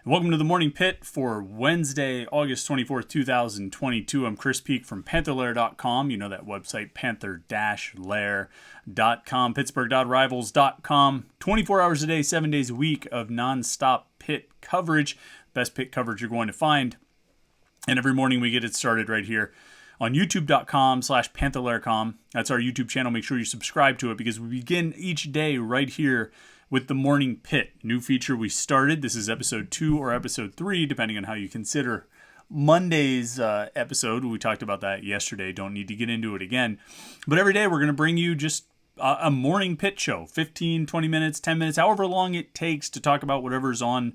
Welcome to the Morning Pitt for Wednesday, August 24th, 2022. I'm Chris Peak from Panther-Lair.com. You know that website, Panther-Lair.com, Pittsburgh.rivals.com. 24 hours a day, 7 days a week of nonstop Pitt coverage. Best Pitt coverage you're going to find. And every morning we get it started right here on youtube.com/Panther-Lair.com. That's our YouTube channel. Make sure you subscribe to it because we begin each day right here with the Morning Pitt. New feature we started. This is episode 2 or episode 3, depending on how you consider Monday's episode. We talked about that yesterday. Don't need to get into it again. But every day we're going to bring you just a Morning Pitt show. 15, 20 minutes, 10 minutes, however long it takes to talk about whatever's on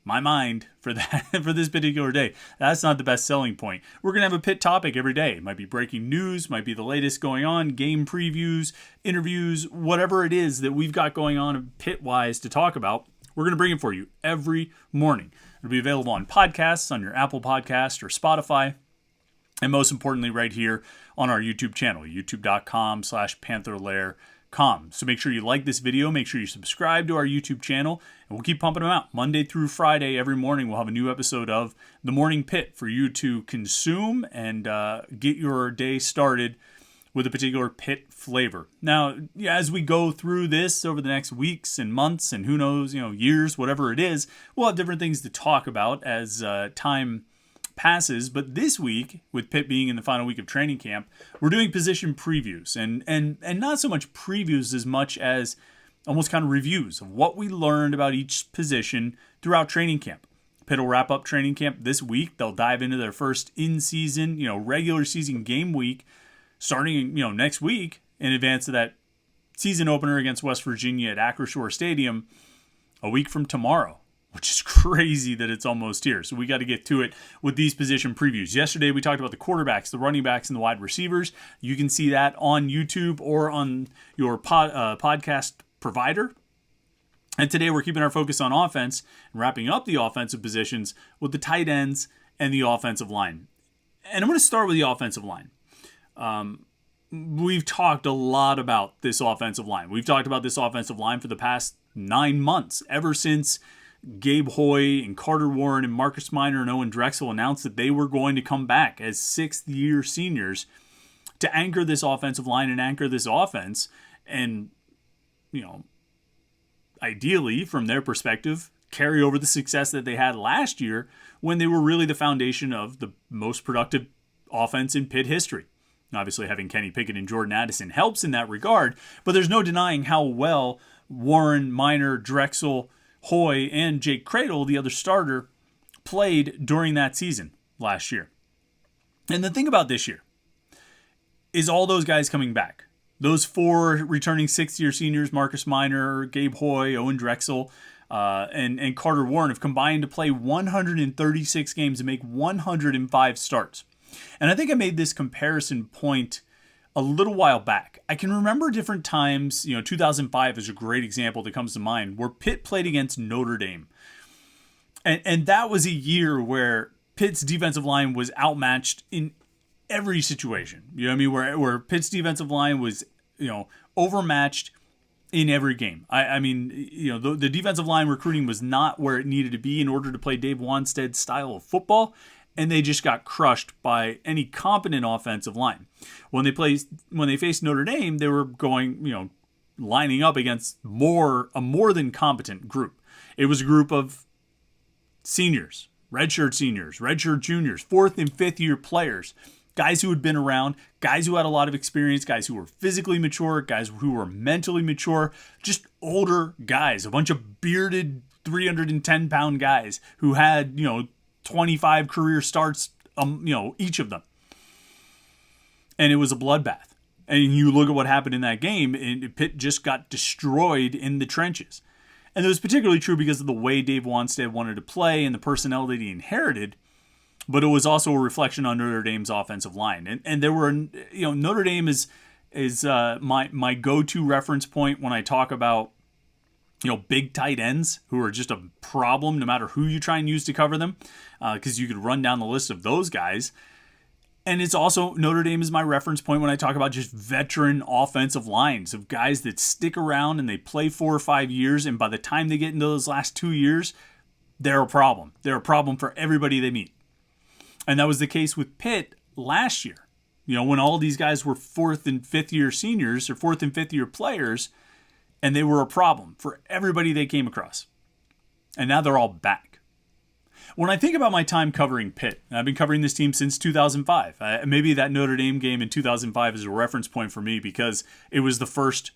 my mind for this particular day. That's not the best selling point. We're going to have a Pitt topic every day. It might be breaking news, might be the latest going on, game previews, interviews, whatever it is that we've got going on Pitt-wise to talk about. We're going to bring it for you every morning. It'll be available on podcasts, on your Apple Podcast or Spotify, and most importantly right here on our YouTube channel, youtube.com/Panther-Lair.com. So make sure you like this video, make sure you subscribe to our YouTube channel, and we'll keep pumping them out. Monday through Friday, every morning, we'll have a new episode of The Morning Pitt for you to consume and get your day started with a particular Pitt flavor. Now, as we go through this over the next weeks and months and who knows, years, whatever it is, we'll have different things to talk about as time passes. But this week, with Pitt being in the final week of training camp, we're doing position previews and not so much previews as much as almost kind of reviews of what we learned about each position throughout training camp. Pitt will wrap up training camp this week. They'll dive into their first in-season, regular season game week starting, next week in advance of that season opener against West Virginia at Acrisure Stadium a week from tomorrow, which is crazy that it's almost here. So we got to get to it with these position previews. Yesterday, we talked about the quarterbacks, the running backs, and the wide receivers. You can see that on YouTube or on your podcast provider. And today, we're keeping our focus on offense and wrapping up the offensive positions with the tight ends and the offensive line. And I'm going to start with the offensive line. We've talked a lot about this offensive line. We've talked about this offensive line for the past 9 months, ever since Gabe Hoy and Carter Warren and Marcus Minor and Owen Drexel announced that they were going to come back as sixth-year seniors to anchor this offensive line and anchor this offense. And, ideally, from their perspective, carry over the success that they had last year when they were really the foundation of the most productive offense in Pitt history. Obviously, having Kenny Pickett and Jordan Addison helps in that regard, but there's no denying how well Warren, Minor, Drexel, Hoy, and Jake Cradle, the other starter, played during that season last year. And the thing about this year is all those guys coming back. Those 4 returning sixth-year seniors, Marcus Minor, Gabe Hoy, Owen Drexel, and Carter Warren, have combined to play 136 games and make 105 starts. And I think I made this comparison point a little while back. I can remember different times, 2005 is a great example that comes to mind, where Pitt played against Notre Dame. And that was a year where Pitt's defensive line was outmatched in every situation. You know what I mean? Where Pitt's defensive line was, overmatched in every game. The defensive line recruiting was not where it needed to be in order to play Dave Wanstead's style of football. And they just got crushed by any competent offensive line. When they faced Notre Dame, they were going, lining up against a more than competent group. It was a group of seniors, redshirt seniors, redshirt juniors, 4th and 5th year players, guys who had been around, guys who had a lot of experience, guys who were physically mature, guys who were mentally mature, just older guys, a bunch of bearded 310-pound guys who had, 25 career starts, each of them. And it was a bloodbath. And you look at what happened in that game, and Pitt just got destroyed in the trenches. And it was particularly true because of the way Dave Wanstead wanted to play and the personnel that he inherited. But it was also a reflection on Notre Dame's offensive line. And there were, Notre Dame is my go-to reference point when I talk about big tight ends who are just a problem no matter who you try and use to cover them, because you could run down the list of those guys. And it's also, Notre Dame is my reference point when I talk about just veteran offensive lines of guys that stick around and they play 4 or 5 years. And by the time they get into those last 2 years, they're a problem. They're a problem for everybody they meet. And that was the case with Pitt last year. When all these guys were fourth and fifth year seniors or fourth and fifth year players, and they were a problem for everybody they came across. And now they're all back. When I think about my time covering Pitt, and I've been covering this team since 2005. Maybe that Notre Dame game in 2005 is a reference point for me because it was the first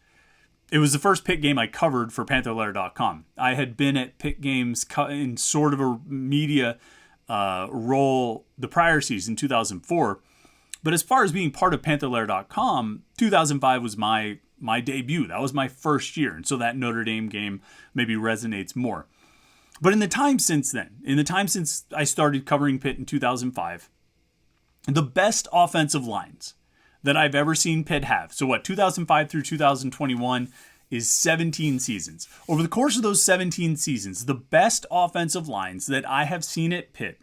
Pitt game I covered for Panther-Lair.com. I had been at Pitt games in sort of a media role the prior season, 2004. But as far as being part of Panther-Lair.com, 2005 was my debut. That was my first year. And so that Notre Dame game maybe resonates more. But in the time since then, since I started covering Pitt in 2005, the best offensive lines that I've ever seen Pitt have. So 2005 through 2021 is 17 seasons. Over the course of those 17 seasons, the best offensive lines that I have seen at Pitt,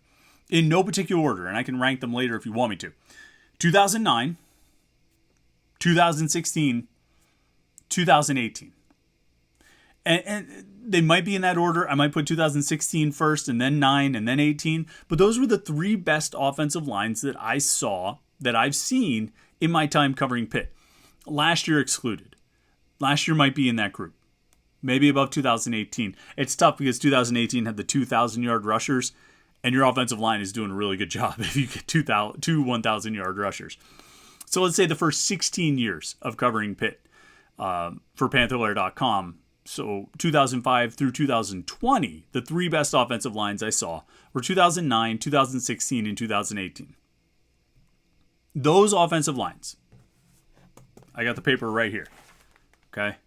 in no particular order, and I can rank them later if you want me to, 2009, 2016, 2018. And they might be in that order. I might put 2016 first and then 9 and then 18. But those were the three best offensive lines that I saw, that I've seen in my time covering Pitt. Last year excluded. Last year might be in that group. Maybe above 2018. It's tough because 2018 had the 2,000-yard rushers, and your offensive line is doing a really good job if you get two 1,000-yard rushers. So let's say the first 16 years of covering Pitt for Panther-Lair.com. So 2005 through 2020, the three best offensive lines I saw were 2009, 2016, and 2018. Those offensive lines, I got the paper right here, okay?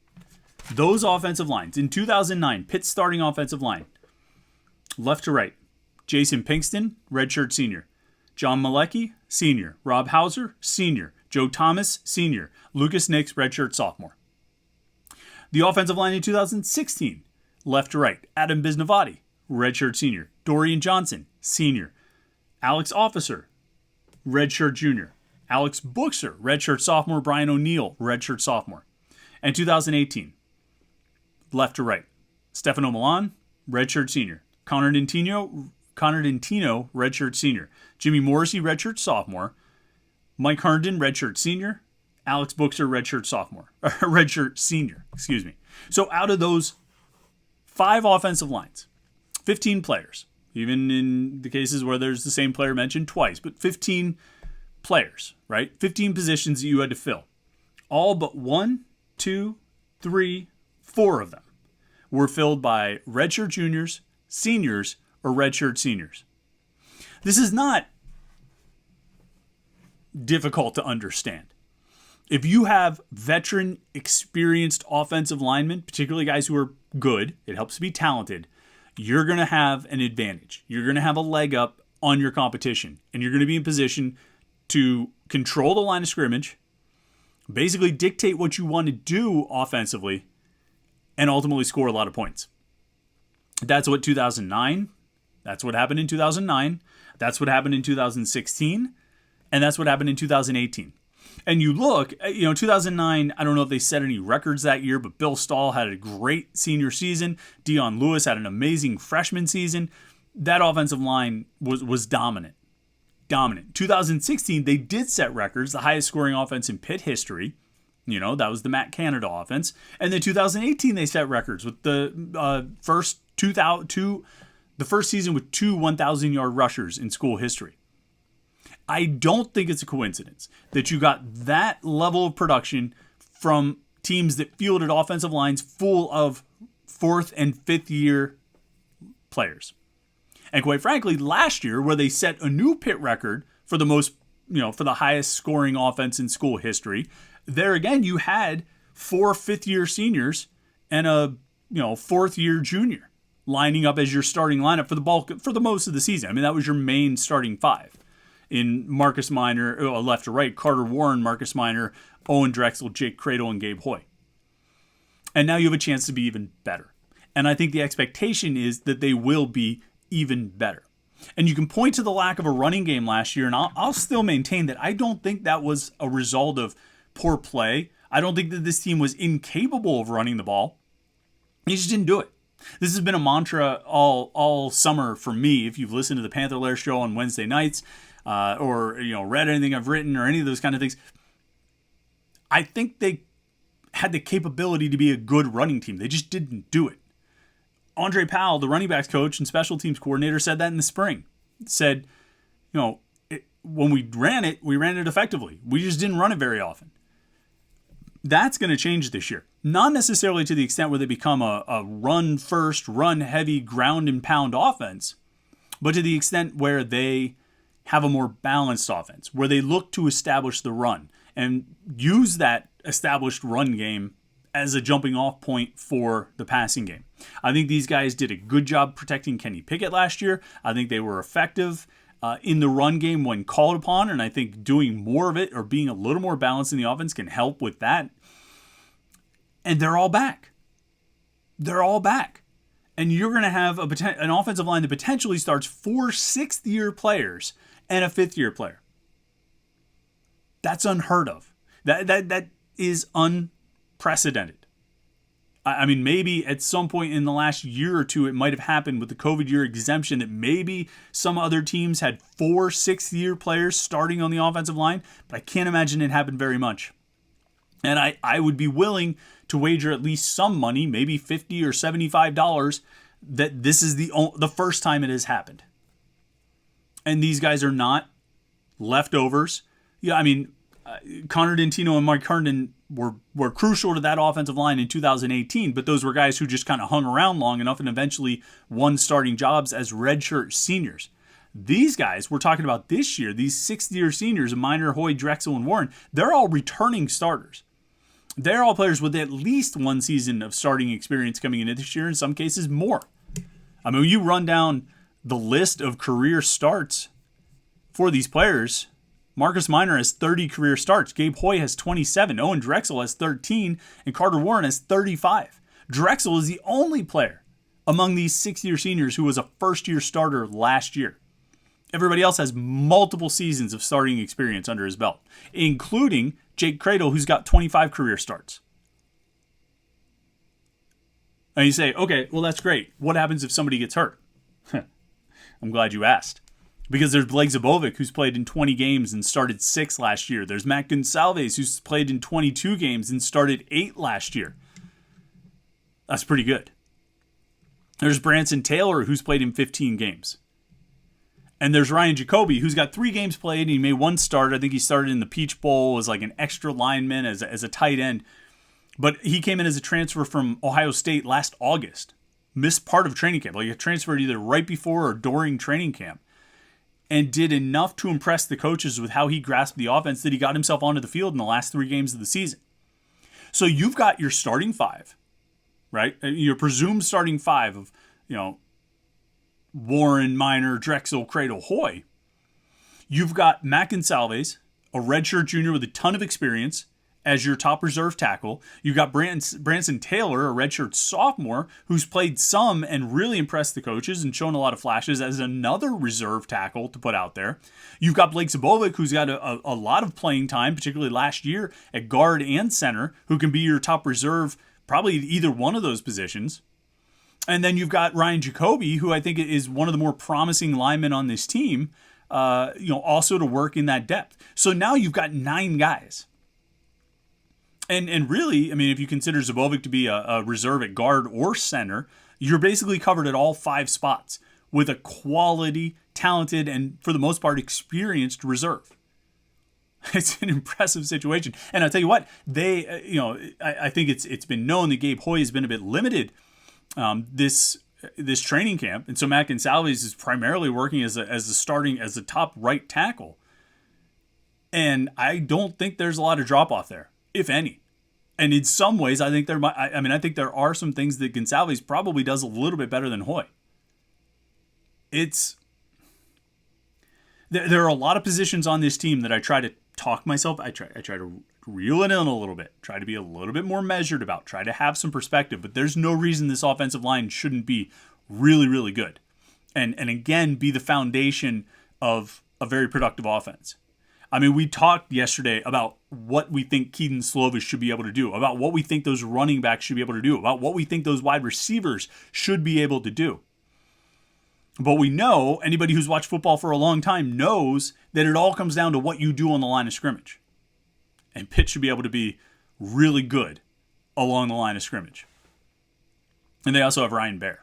Those offensive lines, in 2009, Pitt's starting offensive line, left to right, Jason Pinkston, redshirt senior. John Malecki, senior. Rob Hauser, senior. Joe Thomas, senior. Lucas Nix, redshirt sophomore. The offensive line in 2016, left to right, Adam Bisnavati, redshirt senior. Dorian Johnson, senior. Alex Officer, redshirt junior. Alex Buchser, redshirt sophomore. Brian O'Neill, redshirt sophomore. And 2018, left to right, Stefano Milan, redshirt senior. Connor Dentino, redshirt senior. Jimmy Morrissey, redshirt sophomore. Mike Herndon, redshirt senior. Alex Buchser, redshirt sophomore. Redshirt senior, excuse me. So out of those 5 offensive lines, 15 players, even in the cases where there's the same player mentioned twice, but 15 players, right? 15 positions that you had to fill. All but 1, 2, 3, 4 of them were filled by redshirt juniors, seniors, or redshirt seniors. This is not difficult to understand. If you have veteran, experienced offensive linemen, particularly guys who are good, it helps to be talented, you're going to have an advantage. You're going to have a leg up on your competition, and you're going to be in position to control the line of scrimmage, basically dictate what you want to do offensively, and ultimately score a lot of points. That's what 2009, that's what happened in 2009, that's what happened in 2016, and that's what happened in 2018. And you look, 2009, I don't know if they set any records that year, but Bill Stahl had a great senior season. Dion Lewis had an amazing freshman season. That offensive line was dominant. 2016, they did set records, the highest scoring offense in Pitt history. That was the Matt Canada offense. And then 2018, they set records with the first season with 2 1,000-yard rushers in school history. I don't think it's a coincidence that you got that level of production from teams that fielded offensive lines full of 4th and 5th year players. And quite frankly, last year, where they set a new Pitt record for the most, for the highest scoring offense in school history, there again, you had 4 5th-year seniors and a 4th-year junior lining up as your starting lineup for the most of the season. I mean, that was your main starting 5. In Marcus Minor, left to right, Carter Warren, Marcus Minor, Owen Drexel, Jake Cradle, and Gabe Hoy. And now you have a chance to be even better. And I think the expectation is that they will be even better. And you can point to the lack of a running game last year, and I'll still maintain that I don't think that was a result of poor play. I don't think that this team was incapable of running the ball. They just didn't do it. This has been a mantra all summer for me. If you've listened to the Panther-Lair show on Wednesday nights, or read anything I've written or any of those kind of things, I think they had the capability to be a good running team. They just didn't do it. Andre Powell, the running backs coach and special teams coordinator, said that in the spring. Said, when we ran it effectively. We just didn't run it very often. That's going to change this year. Not necessarily to the extent where they become a run first, run heavy, ground and pound offense, but to the extent where they have a more balanced offense, where they look to establish the run and use that established run game as a jumping off point for the passing game. I think these guys did a good job protecting Kenny Pickett last year. I think they were effective in the run game when called upon, and I think doing more of it or being a little more balanced in the offense can help with that. And they're all back. They're all back. And you're going to have an offensive line that potentially starts 4 sixth-year players and a fifth-year player. That's unheard of. That is unprecedented. I mean, maybe at some point in the last year or two, it might have happened with the COVID year exemption that maybe some other teams had 4 sixth-year players starting on the offensive line, but I can't imagine it happened very much. And I would be willing to wager at least some money, maybe $50 or $75, that this is the first time it has happened. And these guys are not leftovers. Yeah, I mean, Connor Dentino and Mike Herndon were crucial to that offensive line in 2018, but those were guys who just kind of hung around long enough and eventually won starting jobs as redshirt seniors. These guys we're talking about this year, these sixth-year seniors, Minor, Hoy, Drexel, and Warren, they're all returning starters. They're all players with at least one season of starting experience coming into this year, in some cases more. I mean, when you run down the list of career starts for these players, Marcus Minor has 30 career starts. Gabe Hoy has 27. Owen Drexel has 13. And Carter Warren has 35. Drexel is the only player among these sixth-year seniors who was a first-year starter last year. Everybody else has multiple seasons of starting experience under his belt, including Jake Cradle, who's got 25 career starts. And you say, okay, well, that's great. What happens if somebody gets hurt? I'm glad you asked. Because there's Blake Zabovic, who's played in 20 games and started 6 last year. There's Matt Gonsalves, who's played in 22 games and started 8 last year. That's pretty good. There's Branson Taylor, who's played in 15 games. And there's Ryan Jacoby, who's got 3 games played, and he made 1 start. I think he started in the Peach Bowl as like an extra lineman, as a tight end. But he came in as a transfer from Ohio State last August. Missed part of training camp. Like, he transferred either right before or during training camp. And did enough to impress the coaches with how he grasped the offense that he got himself onto the field in the last 3 games of the season. So you've got your starting 5, right? Your presumed starting 5 of, Warren, Minor, Drexel, Cradle, Hoy. You've got Matt Gonsalves, a redshirt junior with a ton of experience, as your top reserve tackle. You've got Branson Taylor, a redshirt sophomore, who's played some and really impressed the coaches and shown a lot of flashes as another reserve tackle to put out there. You've got Blake Zabovic, who's got a lot of playing time, particularly last year at guard and center, who can be your top reserve, probably either one of those positions. And then you've got Ryan Jacoby, who I think is one of the more promising linemen on this team, also to work in that depth. So now you've got 9 guys. And really, I mean, if you consider Zabovic to be a reserve at guard or center, you're basically covered at all 5 spots with a quality, talented, and for the most part, experienced reserve. It's an impressive situation. And I'll tell you what, I think it's been known that Gabe Hoy has been a bit limited this training camp. And so Matt Gonsalves is primarily working as a top right tackle. And I don't think there's a lot of drop off there, if any. And in some ways, I think I think there are some things that Gonsalves probably does a little bit better than Hoy. There are a lot of positions on this team that I try to talk myself. I try to reel it in a little bit, try to be a little bit more measured about, try to have some perspective. But there's no reason this offensive line shouldn't be really, really good. And again, be the foundation of a very productive offense. I mean, we talked yesterday about what we think Keaton Slovis should be able to do, about what we think those running backs should be able to do, about what we think those wide receivers should be able to do. But we know, anybody who's watched football for a long time knows that it all comes down to what you do on the line of scrimmage. And Pitt should be able to be really good along the line of scrimmage. And they also have Ryan Baer.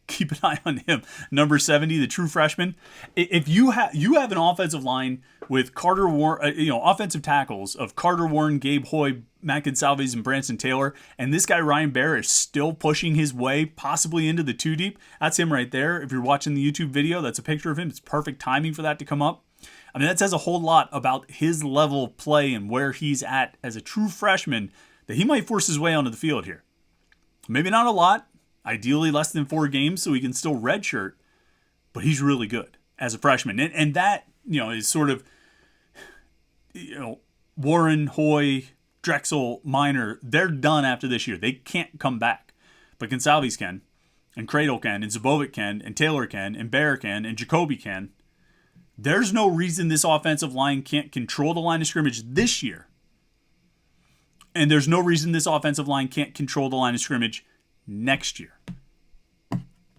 Keep an eye on him. Number 70, the true freshman. If you have an offensive line with Carter Warren, offensive tackles of Carter Warren, Gabe Hoy, Matt Gonsalves, and Branson Taylor, and this guy Ryan Baer is still pushing his way possibly into the 2 deep, that's him right there. If you're watching the YouTube video, that's a picture of him. It's perfect timing for that to come up. I mean, that says a whole lot about his level of play and where he's at as a true freshman, that he might force his way onto the field here. Maybe not a lot. Ideally less than 4 games so he can still redshirt, but he's really good as a freshman. And that, is sort of, Warren, Hoy, Drexel, Minor, they're done after this year. They can't come back. But Gonsalves can, and Cradle can, and Zabovic can, and Taylor can, and Baer can, and Jacoby can. There's no reason this offensive line can't control the line of scrimmage this year. And there's no reason this offensive line can't control the line of scrimmage next year.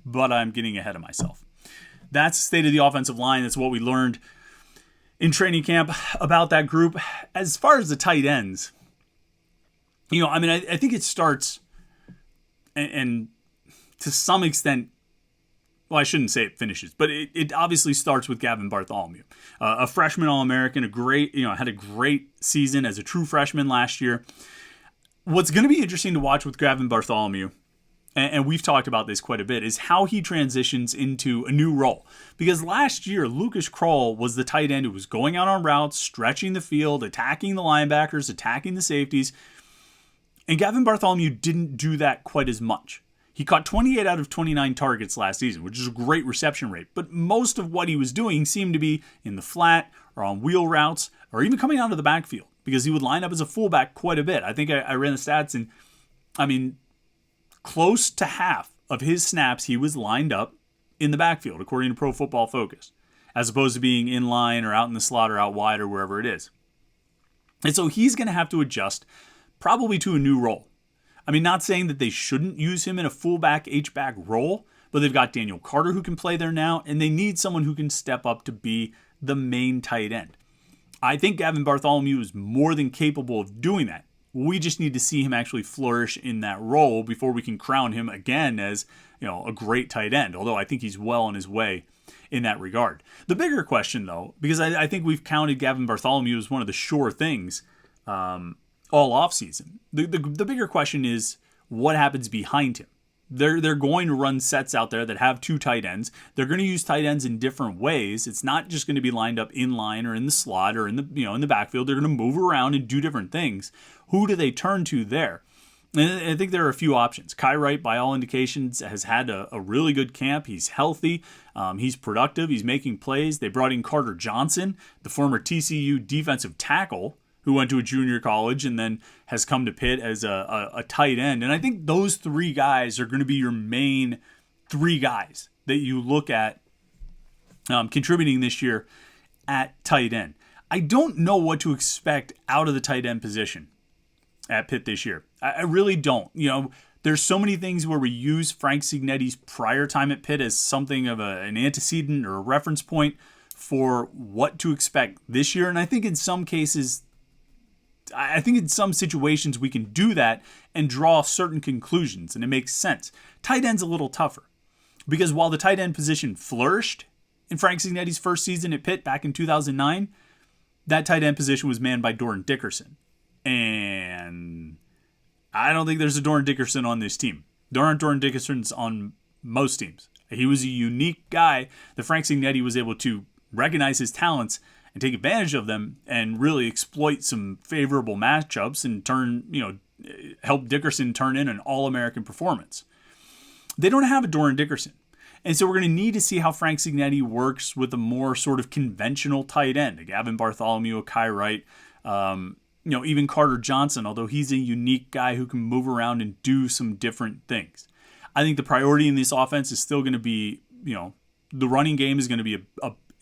But I'm getting ahead of myself. That's the state of the offensive line. That's what we learned in training camp about that group. As far as the tight ends, I think it starts, and to some extent, well, I shouldn't say it finishes, but it obviously starts with Gavin Bartholomew, a freshman All-American, had a great season as a true freshman last year. What's going to be interesting to watch with Gavin Bartholomew, and we've talked about this quite a bit, is how he transitions into a new role. Because last year, Lucas Krull was the tight end who was going out on routes, stretching the field, attacking the linebackers, attacking the safeties. And Gavin Bartholomew didn't do that quite as much. He caught 28 out of 29 targets last season, which is a great reception rate. But most of what he was doing seemed to be in the flat or on wheel routes or even coming out of the backfield, because he would line up as a fullback quite a bit. I think I ran the stats, and close to half of his snaps he was lined up in the backfield, according to Pro Football Focus, as opposed to being in line or out in the slot or out wide or wherever it is. And so he's going to have to adjust probably to a new role. Not saying that they shouldn't use him in a fullback H-back role, but they've got Daniel Carter who can play there now, and they need someone who can step up to be the main tight end. I think Gavin Bartholomew is more than capable of doing that. We just need to see him actually flourish in that role before we can crown him again as, a great tight end, although I think he's well on his way in that regard. The bigger question, though, because I think we've counted Gavin Bartholomew as one of the sure things all offseason. The bigger question is what happens behind him. They're going to run sets out there that have 2 tight ends. They're going to use tight ends in different ways. It's not just going to be lined up in line or in the slot or in the backfield. They're going to move around and do different things. Who do they turn to there? And I think there are a few options. Kai Wright, by all indications, has had a really good camp. He's healthy. He's productive. He's making plays. They brought in Carter Johnson, the former TCU defensive tackle, who went to a junior college and then has come to Pitt as a tight end. And I think those 3 guys are going to be your main 3 guys that you look at contributing this year at tight end. I don't know what to expect out of the tight end position at Pitt this year. I really don't. There's so many things where we use Frank Cignetti's prior time at Pitt as something of an antecedent or a reference point for what to expect this year. And I think in some cases, in some situations we can do that and draw certain conclusions, and it makes sense. Tight end's a little tougher, because while the tight end position flourished in Frank Cignetti's first season at Pitt back in 2009, that tight end position was manned by Doran Dickerson. And I don't think there's a Doran Dickerson on this team. There aren't Doran Dickersons on most teams. He was a unique guy that Frank Cignetti was able to recognize his talents and take advantage of them and really exploit some favorable matchups and help Dickerson turn in an All-American performance. They don't have a Doran Dickerson. And so we're going to need to see how Frank Cignetti works with a more sort of conventional tight end, a Gavin Bartholomew, a Kai Wright, even Carter Johnson, although he's a unique guy who can move around and do some different things. I think the priority in this offense is still going to be, the running game is going to be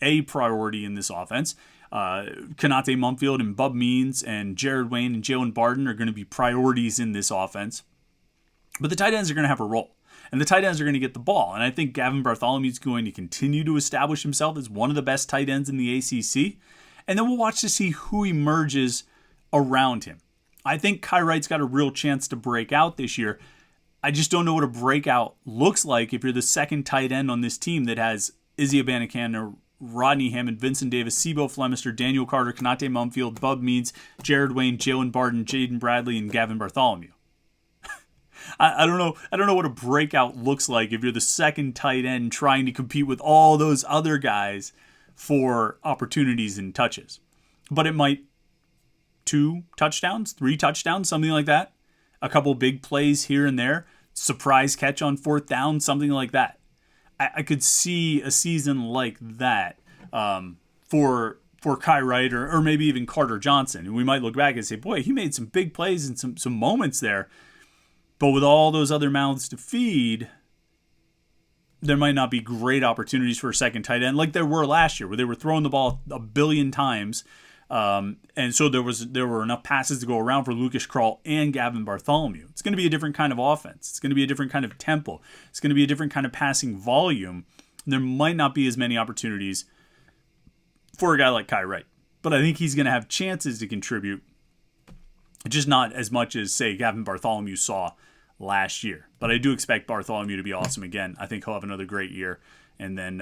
a priority in this offense. Konate Mumfield and Bub Means and Jared Wayne and Jalen Barden are going to be priorities in this offense. But the tight ends are going to have a role. And the tight ends are going to get the ball. And I think Gavin Bartholomew is going to continue to establish himself as one of the best tight ends in the ACC. And then we'll watch to see who emerges around him. I think Kai Wright's got a real chance to break out this year. I just don't know what a breakout looks like if you're the second tight end on this team that has Izzy Abanikanda, Rodney Hammond, Vincent Davis, Sebo Flemister, Daniel Carter, Konate Mumfield, Bub Means, Jared Wayne, Jalen Barden, Jaden Bradley, and Gavin Bartholomew. I don't know what a breakout looks like if you're the second tight end trying to compete with all those other guys for opportunities and touches. But it might 2 touchdowns, 3 touchdowns, something like that. A couple big plays here and there. Surprise catch on 4th down, something like that. I could see a season like that for Kai Wright or maybe even Carter Johnson. And we might look back and say, boy, he made some big plays and some moments there. But with all those other mouths to feed, there might not be great opportunities for a second tight end like there were last year, where they were throwing the ball a billion times. And so there were enough passes to go around for Lucas Krull and Gavin Bartholomew. It's going to be a different kind of offense. It's going to be a different kind of tempo. It's going to be a different kind of passing volume. There might not be as many opportunities for a guy like Kai Wright. But I think he's going to have chances to contribute, just not as much as, say, Gavin Bartholomew saw last year. But I do expect Bartholomew to be awesome again. I think he'll have another great year. And then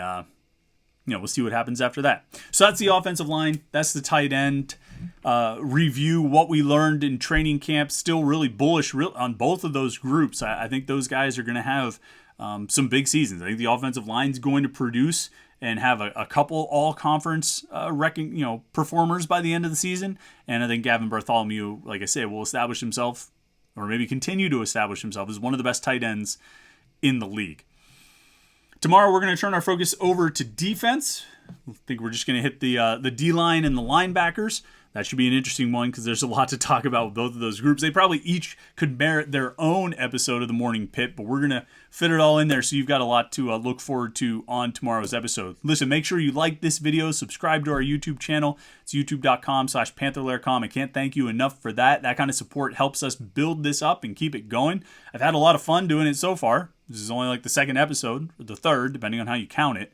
we'll see what happens after that. So that's the offensive line. That's the tight end review. What we learned in training camp. Still really bullish on both of those groups. I think those guys are going to have some big seasons. I think the offensive line is going to produce and have a couple all-conference performers by the end of the season. And I think Gavin Bartholomew, like I say, will establish himself, or maybe continue to establish himself, as one of the best tight ends in the league. Tomorrow, we're going to turn our focus over to defense. I think we're just going to hit the D-line and the linebackers. That should be an interesting one because there's a lot to talk about with both of those groups. They probably each could merit their own episode of the Morning Pitt, but we're going to fit it all in there so you've got a lot to look forward to on tomorrow's episode. Listen, make sure you like this video, subscribe to our YouTube channel. It's youtube.com/Panther-Lair.com. I can't thank you enough for that. That kind of support helps us build this up and keep it going. I've had a lot of fun doing it so far. This is only like the second episode, or the third, depending on how you count it.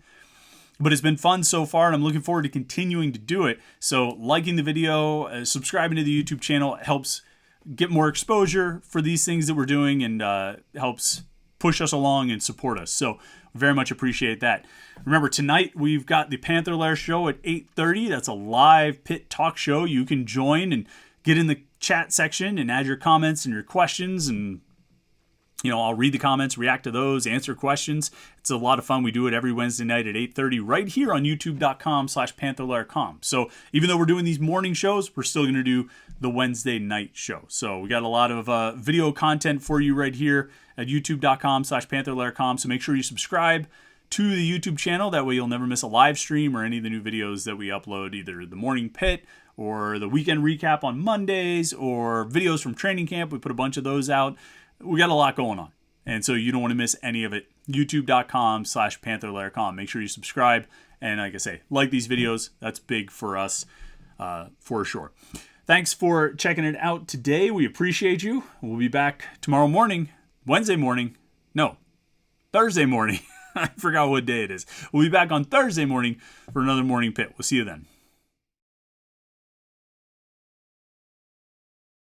But it's been fun so far, and I'm looking forward to continuing to do it. So liking the video, subscribing to the YouTube channel helps get more exposure for these things that we're doing and helps push us along and support us. So very much appreciate that. Remember, tonight we've got the Panther-Lair show at 8:30. That's a live Pitt talk show. You can join and get in the chat section and add your comments and your questions, and I'll read the comments, react to those, answer questions. It's a lot of fun. We do it every Wednesday night at 8:30 right here on youtube.com/Panther-Lair.com. So even though we're doing these morning shows, we're still going to do the Wednesday night show. So we got a lot of video content for you right here at youtube.com/Panther-Lair.com. So make sure you subscribe to the YouTube channel. That way you'll never miss a live stream or any of the new videos that we upload, either the Morning Pitt or the weekend recap on Mondays or videos from training camp. We put a bunch of those out. We got a lot going on, and so you don't want to miss any of it. youtube.com/Panther-Lair.com. Make sure you subscribe, and like I say, like these videos. That's big for us, for sure. Thanks for checking it out today. We appreciate you. We'll be back tomorrow morning, Thursday morning. I forgot what day it is. We'll be back on Thursday morning for another Morning Pitt. We'll see you then.